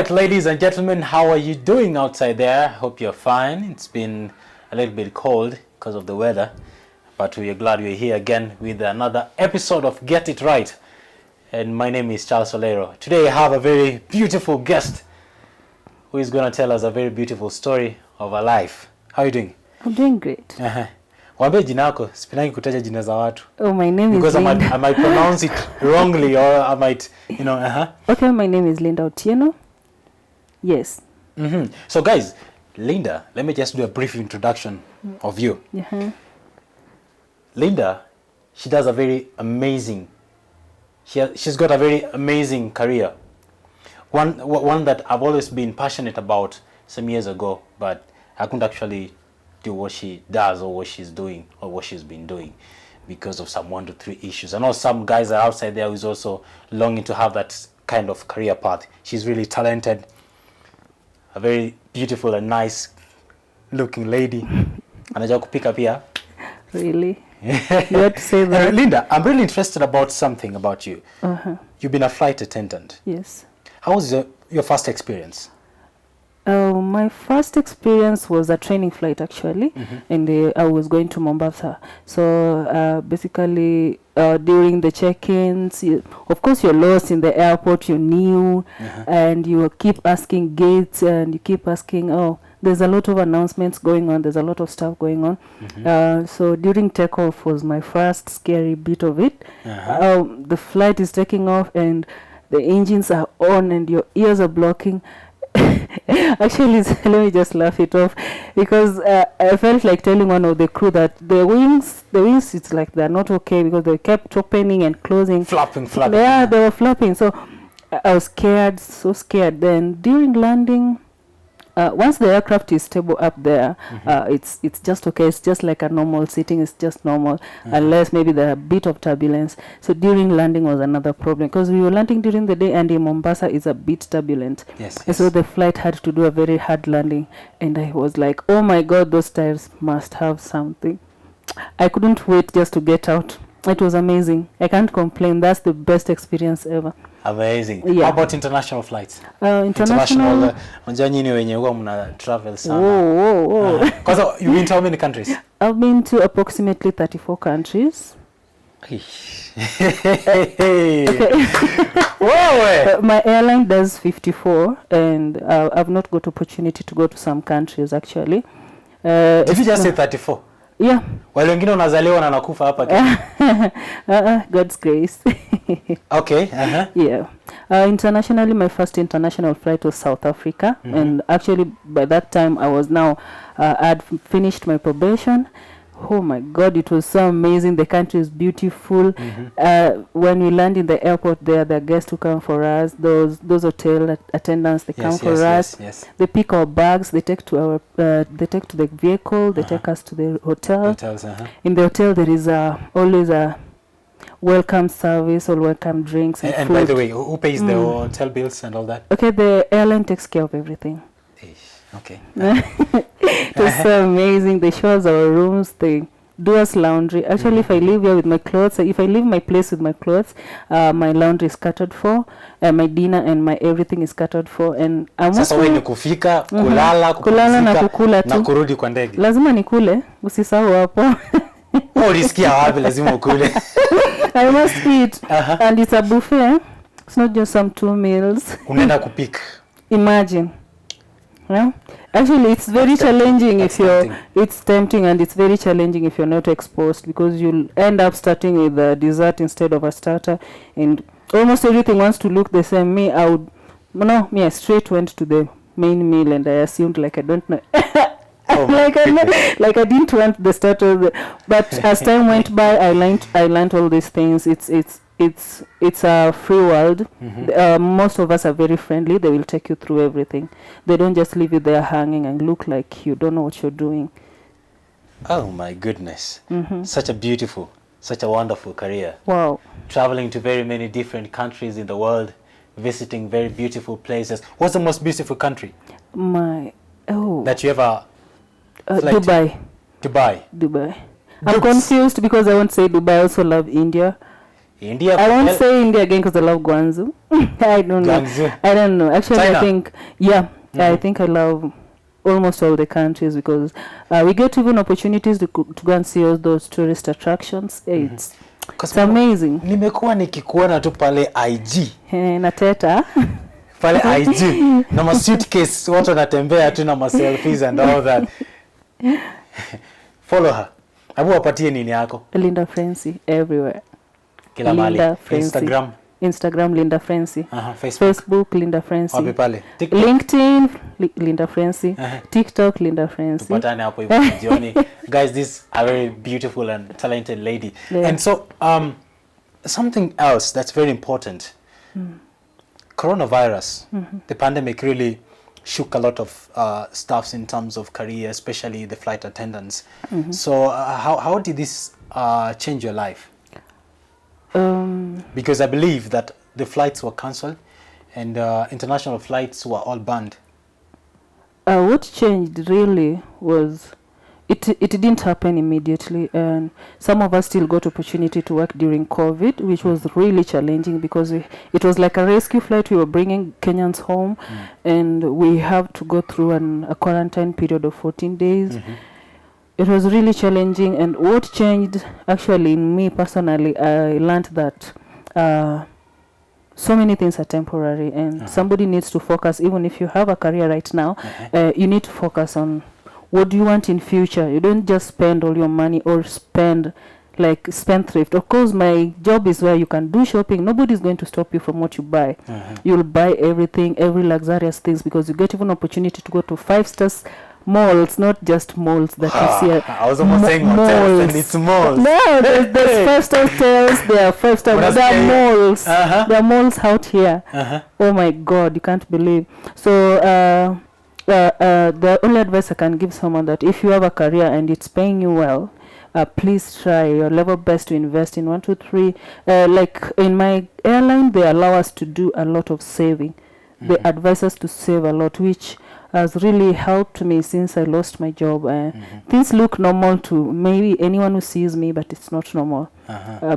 right, ladies and gentlemen, how are you doing outside there? Hope you're fine. It's been a little bit cold because of the weather, but we're glad we're here again with another episode of Get It Right. And my name is Charles Olero. Today I have a very beautiful guest who is going to tell us a very beautiful story of her life. How are you doing? I'm doing great. Wambie jina yako, sipinangi kutaja jina za watu. Oh, my name because is Lindah. Because I might pronounce it wrongly, or I might, Okay, my name is Lindah. Yes. So guys, Lindah, let me just do a brief introduction of you. Lindah, she does a very amazing, she's got a very amazing career. One that I've always been passionate about some years ago, but I couldn't actually do what she does or what she's doing or what she's been doing because of some 1 to 3 issues. I know some guys are outside there who's also longing to have that kind of career path. She's really talented, a very beautiful and nice looking lady. Anajua kupika pia. Really? You have to say that. Lindah, I'm really interested about something about you. You've been a flight attendant. Yes. How was your first experience? My first experience was a training flight actually, and I was going to Mombasa. So basically during the check-ins, of course you're lost in the airport, you're new, and you keep asking gates and you keep asking, oh, there's a lot of announcements going on, there's a lot of stuff going on. So during takeoff was my first scary bit of it. The flight is taking off and the engines are on and your ears are blocking. Actually, let me just laugh it off because I felt like telling one of the crew that the wings, it's like they're not okay because they kept opening and closing. Flapping. Yeah, they were flapping. So I was scared, so scared. Then during landing, once the aircraft is stable up there, it's just okay. It's just like a normal sitting. It's just normal, unless maybe there's a bit of turbulence. So during landing was another problem because we were landing during the day, and in Mombasa is a bit turbulent. Yes. So the flight had to do a very hard landing, and I was like, oh my God, those tires must have something. I couldn't wait just to get out. It was amazing. I can't complain. That's the best experience ever. Amazing. Yeah. How about international flights? International. Unajua nyinyi wenye huwa mna travel sana. Whoa. Because you've been to how many countries? I've been to approximately 34 countries. Okay. My airline does 54, and I've not got opportunity to go to some countries actually. Did you just say 34? Yeah. Wale wengine unazaliwa na nakufa hapa. God's grace. Okay. Yeah. Internationally, my first international flight was South Africa, and actually by that time I was now I'd finished my probation. Oh my God, it was so amazing. The country is beautiful. When we land in the airport there, the guests who come for us, those hotel attendants, they come for us. Yes. They pick our bags, they take to the vehicle, they take us to the hotel. Hotels, In the hotel there is always a welcome service or welcome drinks and food. By the way, who pays the hotel bills and all that? Okay, the airline takes care of everything. Okay. It was so amazing. They show us our rooms. They do us laundry. Actually, if I leave here with my clothes, if I leave my place with my clothes, my laundry is catered for, my dinner and my everything is catered for. And sasa wewe ni kufika, kulala na kukula tu. Na kurudi kwa ndege. Lazima nikule, usisahau hapo. Ulisikia wapi lazima ukule? I must eat. And it's a buffet. It's not just some 2 meals. Unaenda kupika. Imagine. Yeah. Actually, it's very challenging if you're. It's tempting, and it's very challenging if you're not exposed because you'll end up starting with a dessert instead of a starter, and almost everything wants to look the same. I straight went to the main meal, and I assumed like I don't know. Like I didn't want the starter, but as time went by, I learned all these things. It's a free world. Most of us are very friendly. They will take you through everything. They don't just leave you there hanging and look like you don't know what you're doing. Oh my goodness. Such a beautiful, such a wonderful career. Wow. Traveling to very many different countries in the world, visiting very beautiful places. What's the most beautiful country? That you ever Dubai. Dubai. I'm confused because I won't say Dubai. I also love India. India. I won't say India again because I love Guangzhou. I don't know. Actually, China. I think, I think I love almost all the countries because we get even opportunities to go and see all those tourist attractions. It's amazing. Nimekuwa nikikuona tu pale IG. Na teta. Pale IG. Na ma suitcase, watu wanatembea tu na ma selfies and all that. Follow her. Abu wapatie nini yako? Lindah Frency everywhere. Kila mahali. Instagram Lindah Frency. Facebook Lindah Frency. Wapi pale? TikTok? LinkedIn Lindah Frency. TikTok Lindah Frency. Tupatane hapo hivyo jioni. Guys, this is a very beautiful and talented lady. Yeah. And so something else that's very important. Coronavirus. The pandemic really shook a lot of stuffs in terms of career, especially the flight attendants. So how did this change your life? Because I believe that the flights were cancelled and international flights were all banned. What changed really was it didn't happen immediately, and some of us still got opportunity to work during COVID, which was really challenging because it was like a rescue flight. We were bringing Kenyans home, and we have to go through a quarantine period of 14 days. It was really challenging, and what changed actually in me personally, I learned that so many things are temporary, and somebody needs to focus. Even if you have a career right now, you need to focus on what do you want in future. You don't just spend all your money or spend like spendthrift. Of course, my job is where you can do shopping. Nobody's going to stop you from what you buy. You'll buy everything, every luxurious things, because you get even opportunity to go to 5-star malls, not just malls that you see. I was almost saying hotels, and it's malls. No, there's 5-star hotels, there are 5-star, there are malls. There are malls out here. Oh my God, you can't believe. So the only advice I can give someone that if you have a career and it's paying you well, please try your level best to invest in 1, 2, 3. Like in my airline, they allow us to do a lot of saving. They advise us to save a lot, which has really helped me since I lost my job. Things look normal to maybe anyone who sees me, but it's not normal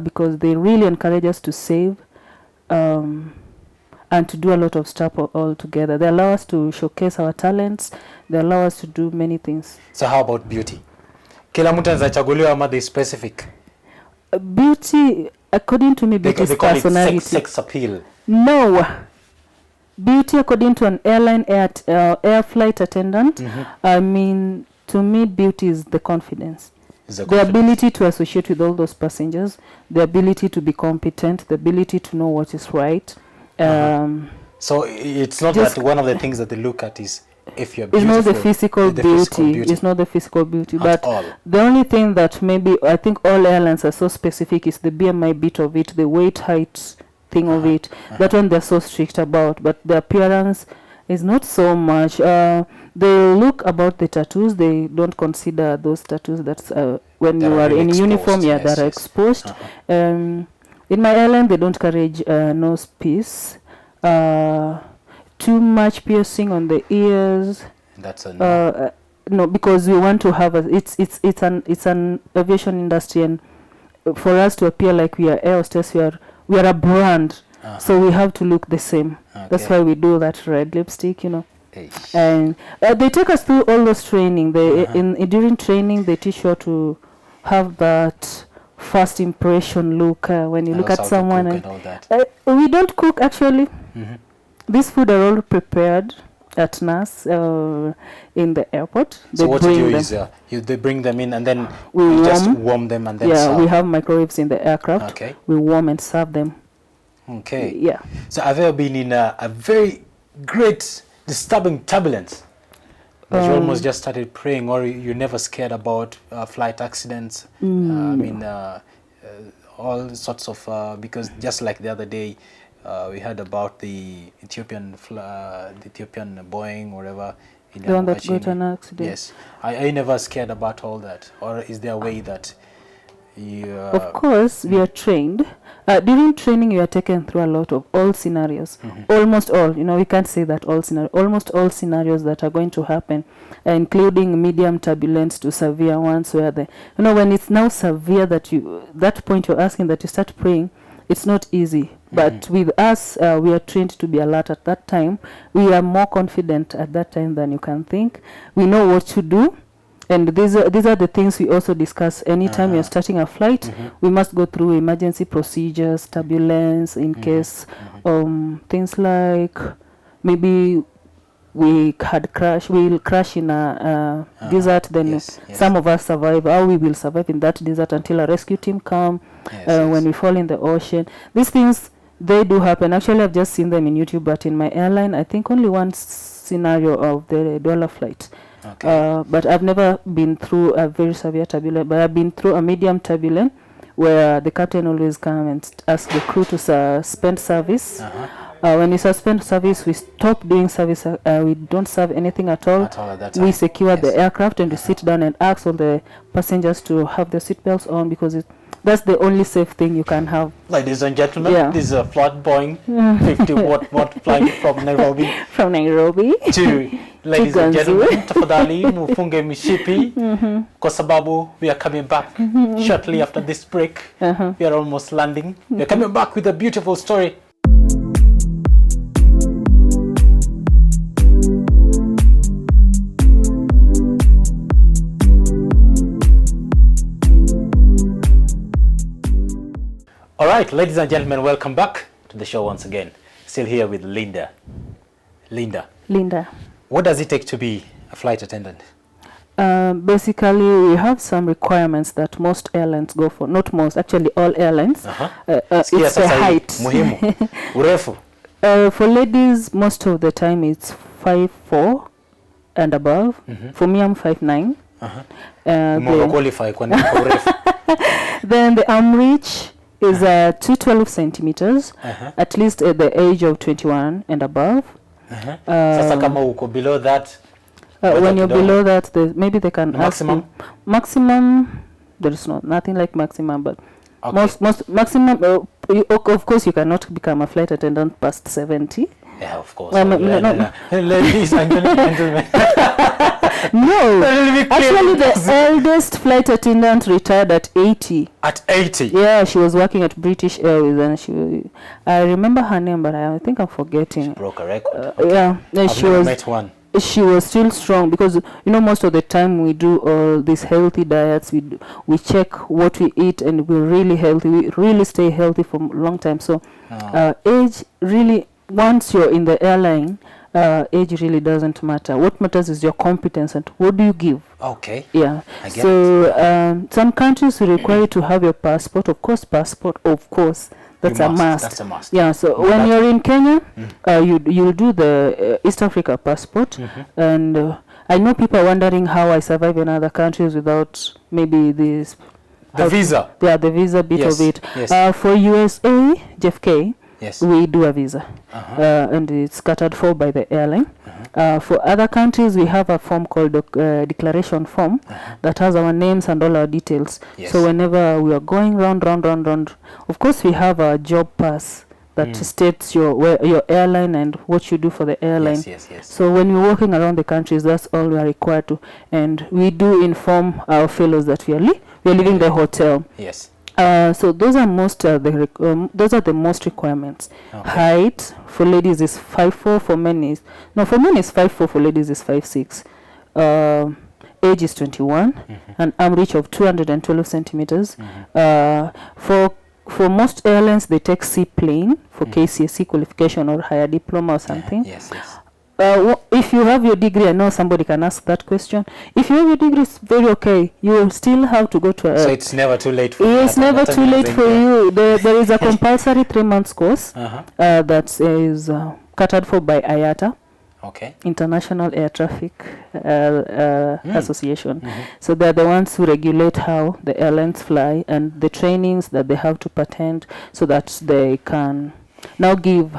because they really encourage us to save and to do a lot of stuff all together. They allow us to showcase our talents. They allow us to do many things. So how about beauty? Kila mtu anachaguliwa ama they specific? Beauty, according to me, beauty is personality. Sex appeal. No. Beauty, according to an airline air flight attendant, I mean, to me, beauty is the confidence. The ability to associate with all those passengers, the ability to be competent, the ability to know what is right. So it's not that one of the things that they look at is if you're beautiful. It's not the physical beauty. It's not the physical beauty. But the only thing that maybe I think all airlines are so specific is the BMI bit of it, the weight, height thing of it. That one they're so strict about. But the appearance is not so much. They look about the tattoos. They don't consider those tattoos that's when you are in uniform, that are exposed. In my airline, they don't encourage nose piece. Too much piercing on the ears. That's a no, because we want to have it's an aviation industry, and for us to appear like we are air hostess, we are a brand, so we have to look the same. That's why we do that red lipstick, you know. And they take us through all those training. They during training they teach you how to have that first impression look when you look at someone. And all that. We don't cook actually. These food are all prepared at NAS in the airport. So what you do is they bring them in and then we just warm them and then serve. We have microwaves in the aircraft. Okay. We warm and serve them. Okay. Yeah. So have you ever been in a very great disturbing turbulence that you almost just started praying, or you're never scared about flight accidents? I mean all sorts of because just like the other day we heard about the Ethiopian Boeing, whatever. The one that got an accident. Yes. Are you never scared about all that? Or is there a way that you... Of course, we are trained. During training, you are taken through a lot of all scenarios. Almost all. You know, we can't say that all scenarios. Almost all scenarios that are going to happen, including medium turbulence to severe ones, where when it's now severe that point you're asking that you start praying, it's not easy. But with us, we are trained to be alert at that time. We are more confident at that time than you can think. We know what to do. And these are the things we also discuss anytime you're starting a flight. We must go through emergency procedures, turbulence in case things like maybe we'll crash in a desert, then some of us survive. How we will survive in that desert until a rescue team come. When we fall in the ocean, these things, they do happen. Actually, I've just seen them in YouTube, but in my airline, I think only one scenario of the dollar flight. But I've never been through a very severe turbulence, but I've been through a medium turbulence where the captain always come and ask the crew to suspend service. When we suspend service, we stop doing service. We don't serve anything at all. At that time. We secure the aircraft and we sit down and ask all the passengers to have their seatbelts on, because that's the only safe thing you can have. Ladies and gentlemen, this is a flight Boeing 50 what flight from Nairobi. From Nairobi to ladies and gentlemen, tafadhali mufunge mishipi kwa sababu we are coming back shortly after this break. We are almost landing. We are coming back with a beautiful story. All right, ladies and gentlemen, welcome back to the show once again. Still here with Lindah. Lindah, what does it take to be a flight attendant? Basically, we have some requirements that most airlines go for. Not most, actually all airlines. It's the height. Muhimu. Urefu. For ladies, most of the time it's 5'4" and above. For me, I'm 5'9". Qualify kwa urefu. Then the arm reach is 212 centimeters, at least at the age of 21 and above. Sasa kama uko below that, when you're below that, maybe they can maximum. Maximum, there is nothing like maximum, but most maximum. Of course, you cannot become a flight attendant past 70. Yeah, of course. Ladies and gentlemen. No, actually the oldest flight attendant retired at 80. At 80? Yeah, she was working at British Airways, and I remember her name, but I think I'm forgetting. She broke a record. Yeah, I've never met one. She was still strong, because most of the time we do all these healthy diets. We check what we eat, and we're really healthy. We really stay healthy for a long time. So age really, once you're in the airline, age really doesn't matter. What matters is your competence and what do you give. Okay. Yeah. So some countries require you to have your passport. Of course, that's a must. That's a must. Yeah. So when you're in Kenya, you'll do the East Africa passport, and I know people are wondering how I survive in other countries without maybe this. The visa. Yeah, the visa bit of it. Yes. For USA, JFK. Yes. We do a visa, and it's catered for by the airline. For other countries, we have a form called declaration form that has our names and all our details. Yes. So whenever we are going round, of course we have a job pass that states your airline and what you do for the airline. Yes. So when we're walking around the countries, that's all we are required to, and we do inform our fellows that we are leaving the hotel. Yes. So those are the most requirements. Okay. Height for ladies is 5'4", for men is 5'4", for ladies is 5'6". Age is 21, and arm reach of 212 centimeters. For most airlines, they take seaplane for KCSE qualification or higher diploma or something. Yes. If you have your degree, I know somebody can ask that question. If you have your degree, it's very okay. You will still have to go to so it's never too late for you. It's never too late for you. There is a compulsory 3 months course that is catered for by IATA. Okay. International Air Traffic Association. So they're the ones who regulate how the airlines fly and the trainings that they have to patent, so that they can now give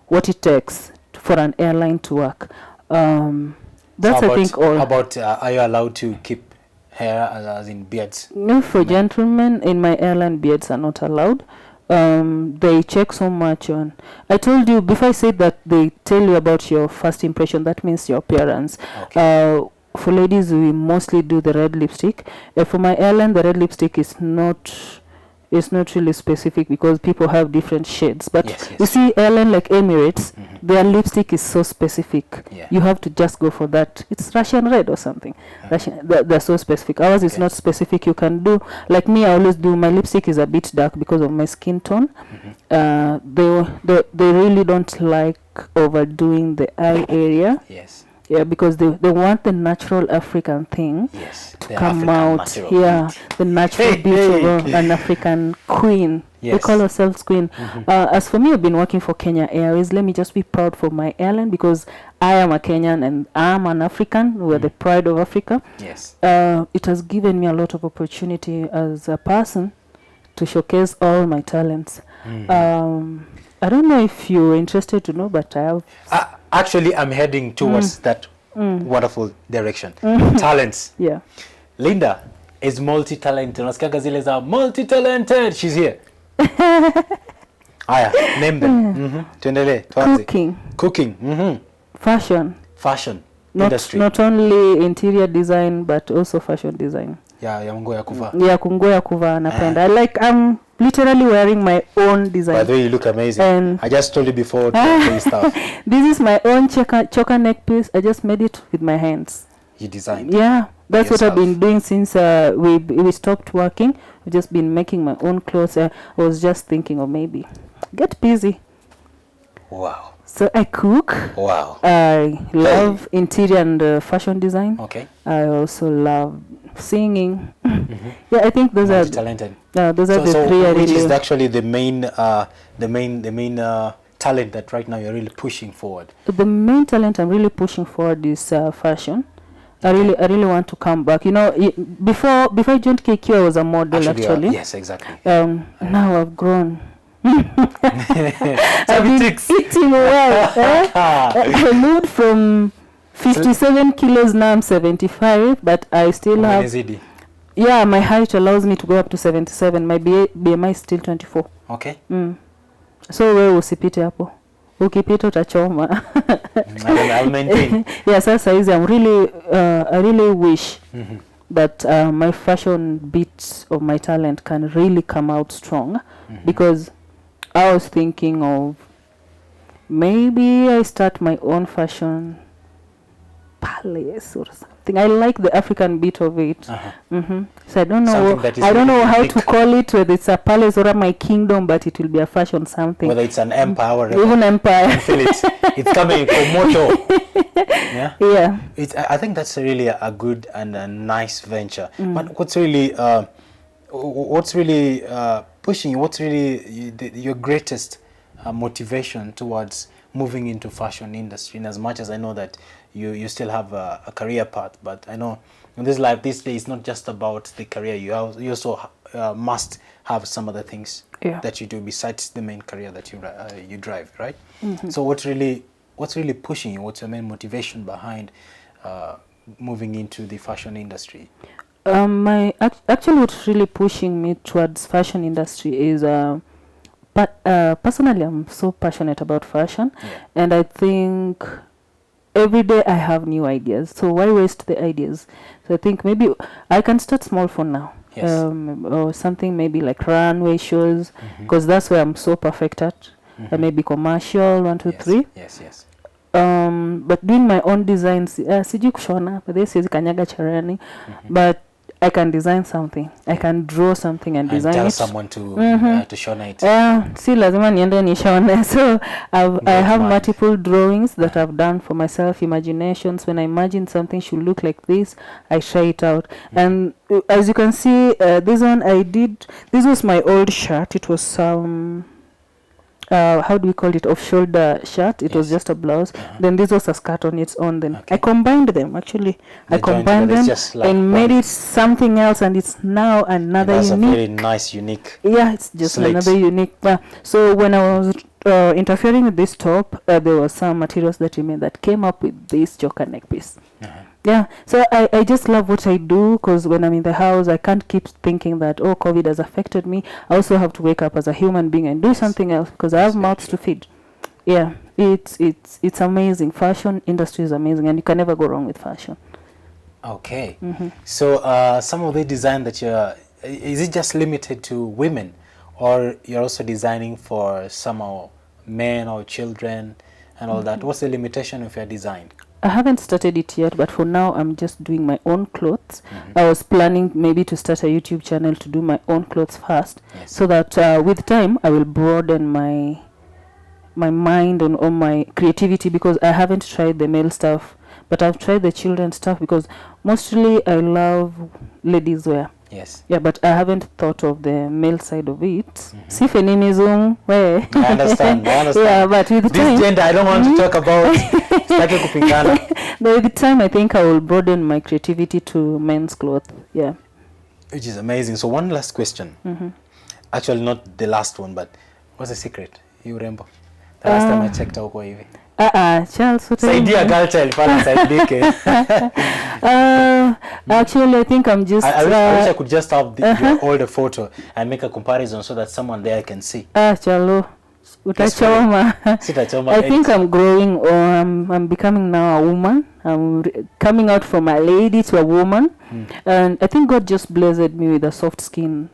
what it takes for an airline to work. That's I think all. How about are you allowed to keep hair as in beards? No, for gentlemen in my airline, beards are not allowed. They check so much on. I told you before, I said that they tell you about your first impression. That means your appearance. Okay. For ladies, we mostly do the red lipstick. For my airline, the red lipstick is not it's not really specific because people have different shades. But Yes, yes. you see, Ellen, like Emirates, their lipstick is so specific. Yeah. You have to just go for that. It's Russian red or something. They're so specific. Ours is not specific. You can do, like me, I always do, my lipstick is a bit dark because of my skin tone. They really don't like overdoing the eye area. Yes. Yeah, because they want the natural African thing Yes. to The come African out. natural Yeah, beauty. the natural beauty of an African queen. Yes. We call ourselves queen. As for me, I've been working for Kenya Airways. Let me just be proud for my airline because I am a Kenyan and I'm an African. We're the pride of Africa. Yes. It has given me a lot of opportunity as a person to showcase all my talents. I don't know if you're interested to know, but I have... Actually, I'm heading towards that wonderful direction. Talents. Yeah. Lindah is multi-talented. Unasikiaga zile za multi-talented. She's here. Aya, name them. Tuendelee. Tuanze. Cooking. Fashion. Industry. Not only interior design, but also fashion design. Ya nguo ya kuvaa. Yeah, kunguo ya kuvaa napenda. Like I'm literally wearing my own design. By the way, you look amazing. And I just told you before to stuff. This is my own choker neck piece. I just made it with my hands. You designed. Yeah, that's yourself. what I've been doing since we stopped working. I've just been making my own clothes. I was just thinking of maybe get busy. Wow. So I cook. Wow. I love interior and fashion design. Okay. I also love singing. Yeah, I think those are talented. Those are the three. Which is actually the main talent that right now you're really pushing forward? The main talent I'm really pushing forward is fashion. I really want to come back. You know, before I joined KQ, I was a model actually. Yes, exactly. Now I've grown. I've been eating well. I moved from 57 kilos, now I'm 75, but I still have... Yeah, my height allows me to go up to 77. My BMI is still 24. Okay. So wewe usipite hapo. Ukipita utachoma. I'll maintain. Yeah, sasa hizi I really wish that my fashion bit of my talent can really come out strong, because I was thinking of maybe I start my own fashion palace or something. I like the African bit of it. So I don't know how to call it, whether it's a palace or my kingdom, but it will be a fashion something. Whether it's an empire or even empire. I feel it's coming from motto. Yeah. Yeah. I think that's really a good and a nice venture. But what's really pushing you? What's really your greatest motivation towards moving into fashion industry? And as much as I know that you still have a career path, but I know in this life these days it's not just about the career. You also must have some other things that you do besides the main career that you drive, right? So what's really pushing you? What's your main motivation behind moving into the fashion industry? Actually what's really pushing me towards fashion industry is personally I'm so passionate about fashion, and I think every day I have new ideas. So why waste the ideas? So I think maybe I can start small for now. Or something maybe like runway shows, because that's where I'm so perfect at. Maybe commercial 1, 2, 3. Yes. But doing my own designs, sijui kushona, but this is kanyaga charani. But I can design something. I can draw something and design tell it. Someone to shona it. Si lazima niende nishone. So I have multiple drawings that I've done for myself, imaginations. When I imagine something should look like this, I try it out. And as you can see, this one I did. This was my old shirt. It was some... how do we call it, off-shoulder shirt. It was just a blouse. Then this was a skirt on its own. Then I combined them, actually. I combined them like and made it something else, and it's now another unique. That's a very nice, unique. Yeah, it's just another unique. So when I was interfering with this top, there were some materials that we made that came up with this choker neck piece. Yeah, so I just love what I do, because when I'm in the house, I can't keep thinking that, oh, COVID has affected me. I also have to wake up as a human being and do something else, because I have mouths to feed. Yeah, it's amazing. Fashion industry is amazing, and you can never go wrong with fashion. Okay. So some of the design that is it just limited to women, or you're also designing for somehow men or children and all that? What's the limitation of your design? I haven't started it yet, but for now I'm just doing my own clothes. I was planning maybe to start a YouTube channel to do my own clothes first, so that with time I will broaden my mind on my creativity, because I haven't tried the male stuff, but I've tried the children's stuff, because mostly I love ladies wear. Yes. Yeah, but I haven't thought of the male side of it. Si feminism, where? I understand. Yeah, but with this time, gender I don't want to talk about. but with time I think I will broaden my creativity to men's clothes. Yeah. Which is amazing. So one last question. Actually, not the last one, but what's the secret? You remember? The last time I checked out hivi. Charles, what Saidia girl child pala saidike. Actually, I think I'm just. I wish I could just have your older photo and make a comparison so that someone there can see. Chalo. Utachoma. I think I'm growing, or I'm becoming now a woman. I'm coming out from a lady to a woman, and I think God just blessed me with a soft skin.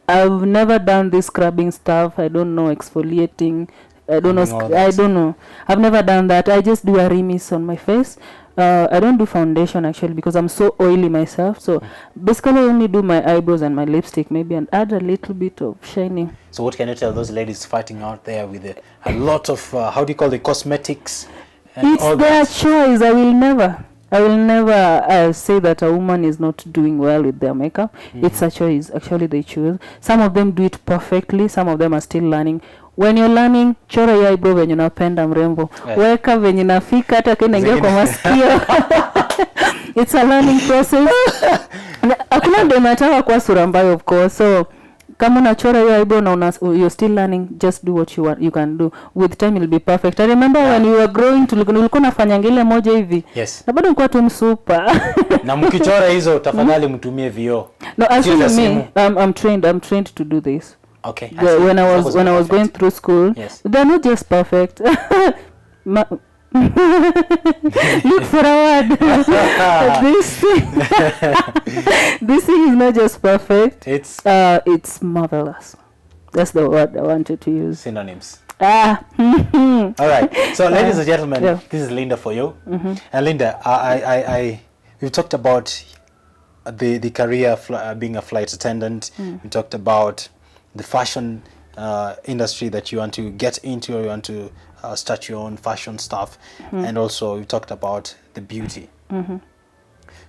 I've never done this scrubbing stuff. I don't know exfoliating. I don't know. I've never done that. I just do a remis on my face. I don't do foundation actually, because I'm so oily myself. So basically I only do my eyebrows and my lipstick maybe, and add a little bit of shining. So what can you tell those ladies fighting out there with a lot of, how do you call it, cosmetics? It's their choice. I will never say that a woman is not doing well with their makeup. It's a choice. Actually, they choose. Some of them do it perfectly. Some of them are still learning. When you're learning, chora ya eyebrow venye unapenda mrembo. Weka venye nafika hata kinaingia kwa masikio. It's a learning process. Hakuna ndio nataka kwa sura mbaya, of course. So kama unachora your eyebrow na you're still learning, just do what you can do. With time it'll be perfect. I remember when you were growing, tulikuwa nafanya ngile moja hivi. Yes. Na bado nilikuwa tu msupa. Na mkichora hizo tafadhali mtumie vioo. No, actually me, I'm trained to do this. Okay. When I was going through school, they're not just perfect. Look for a word. This thing is not just perfect. It's marvelous. That's the word I wanted to use. Synonyms. All right. So, ladies and gentlemen, this is Lindah for you. And Lindah, we've talked about the career being a flight attendant. We talked about the fashion industry that you want to get into, or you want to start your own fashion stuff, and also we talked about the beauty.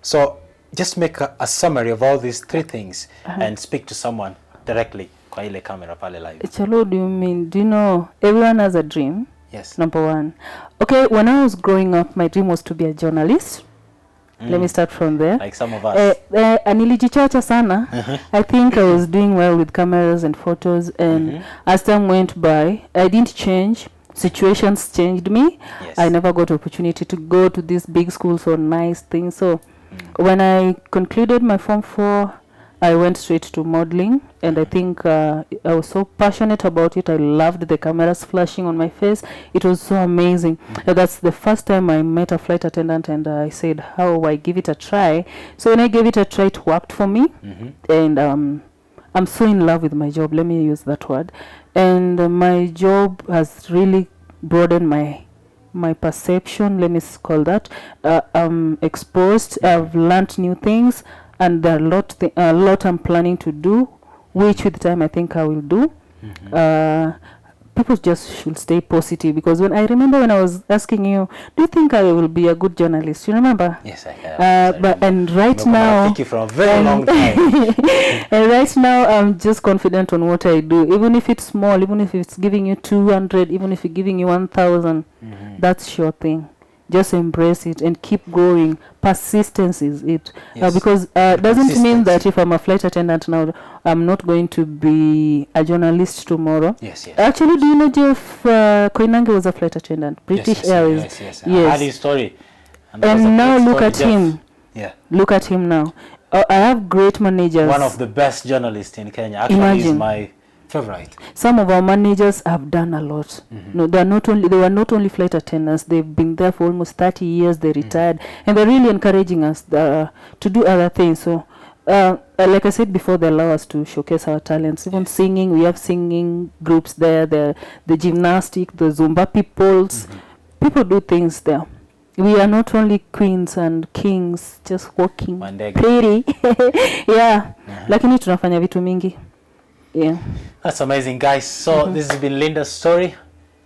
So just make a summary of all these three things and speak to someone directly kwa ile camera pale live. Chalo, do you mean, do you know everyone has a dream? Yes. Number one. Okay, when I was growing up, my dream was to be a journalist. Let me start from there. Like some of us. Nilijichacha sana. I think I was doing well with cameras and photos, and as time went by, I didn't change. Situations changed me. Yes. I never got opportunity to go to these big schools or nice things. So when I concluded my Form 4, I went straight to modeling, and I think I was so passionate about it. I loved the cameras flashing on my face. It was so amazing. That's the first time I met a flight attendant, and I said, how I give it a try. So when I gave it a try, it worked for me. And I'm so in love with my job. Let me use that word. And my job has really broadened my perception. Let me call that. I'm exposed. I've learned new things. And there are a lot I'm planning to do, which with time I think I will do. People just should stay positive, because when I remember when I was asking you, do you think I will be a good journalist? You remember? Yes, I have. And right now, thank you for a very long time. And right now, I'm just confident on what I do. Even if it's small, even if it's giving you 200, even if it's giving you 1,000, that's sure thing. Just embrace it and keep going. Persistence is it. Because doesn't mean that if I'm a flight attendant now, I'm not going to be a journalist tomorrow. Yes. Actually, do you know Jeff Koinange was a flight attendant, British Airways? Yes. I heard his story. And now look at him. Yeah. Look at him now. I have great managers. One of the best journalists in Kenya. Actually, he's my favorite. Some of our managers have done a lot. No, they were not only flight attendants. They've been there for almost 30 years. They retired, and they're really encouraging us to do other things. So like I said before, they allow us to showcase our talents. Even singing, we have singing groups there. The gymnastic, the Zumba peoples. People do things there. We are not only queens and kings just walking pretty. Yeah, lakini tunafanya vitu mingi. Yeah. That's amazing, guys. So this has been Lindah's story.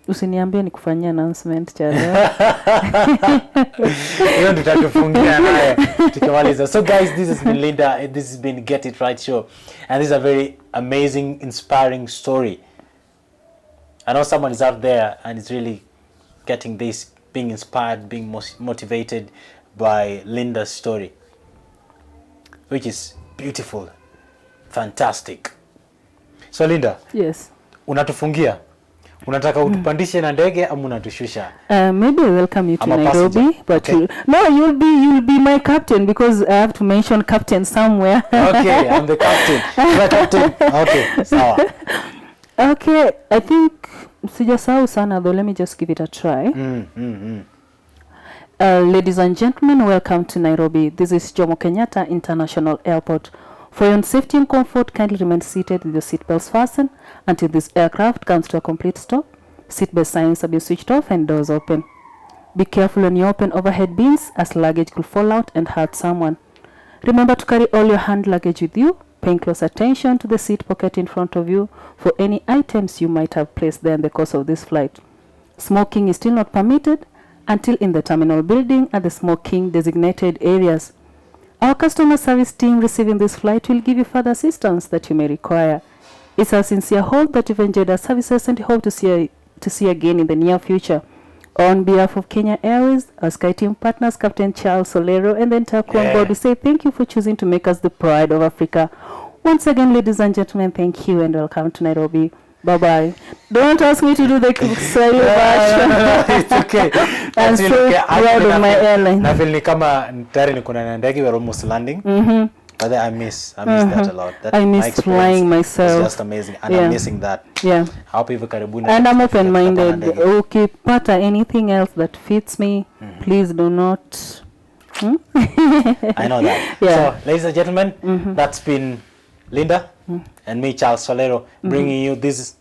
Usiniambie nikufanyia announcement chana. Hiyo ndio tutakufungia nayo tukimaliza. So guys, this has been Lindah. This has been Get It Right Show. And this is a very amazing, inspiring story. I know someone is out there and is really getting this, being inspired, being motivated by Lindah's story, which is beautiful, fantastic. So Lindah, yes, unatufungia, unataka utupandishe na ndege ama unatushusha? Maybe I welcome you to Nairobi, but okay. You'll be my captain, because I have to mention captain somewhere. Okay, I'm the captain. You're captain. Okay, sawa. Okay, I think sijasahau sana though, let me just give it a try. Ladies and gentlemen, welcome to Nairobi. This is Jomo Kenyatta International Airport. For your own safety and comfort, kindly remain seated with your seatbelts fastened until this aircraft comes to a complete stop. Seatbelt signs have been switched off and doors open. Be careful when you open overhead bins, as luggage could fall out and hurt someone. Remember to carry all your hand luggage with you, paying close attention to the seat pocket in front of you for any items you might have placed there in the course of this flight. Smoking is still not permitted until in the terminal building at the smoking designated areas. Our customer service team receiving this flight will give you further assistance that you may require. It's our sincere hope that you've enjoyed our services and hope to see you again in the near future. On behalf of Kenya Airways, our Sky Team partners, Captain Charles Olero, and the entire crew on board, we say thank you for choosing to make us the pride of Africa. Once again, ladies and gentlemen, thank you and welcome to Nairobi. Bye-bye. Don't ask me to do the Kiswahili version. It's okay. I'm so proud of my airline. I feel kama tayari niko na ndege, we're almost landing. But I miss that a lot. I miss flying myself. It's just amazing, and I'm missing that. Yeah. I hope you've karibuni. And I'm open-minded. Okay, pata anything else that fits me, please do not. I know that. Yeah. So, ladies and gentlemen, that's been Lindah and me, Charles Olero, bringing you this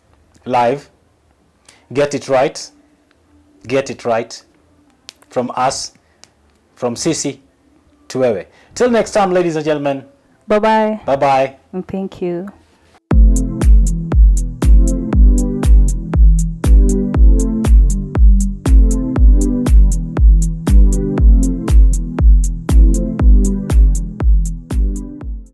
live. Get it right. Get it right. From us, from Sisi to Wewe. Till next time, ladies and gentlemen. Bye-bye. Bye-bye. And thank you.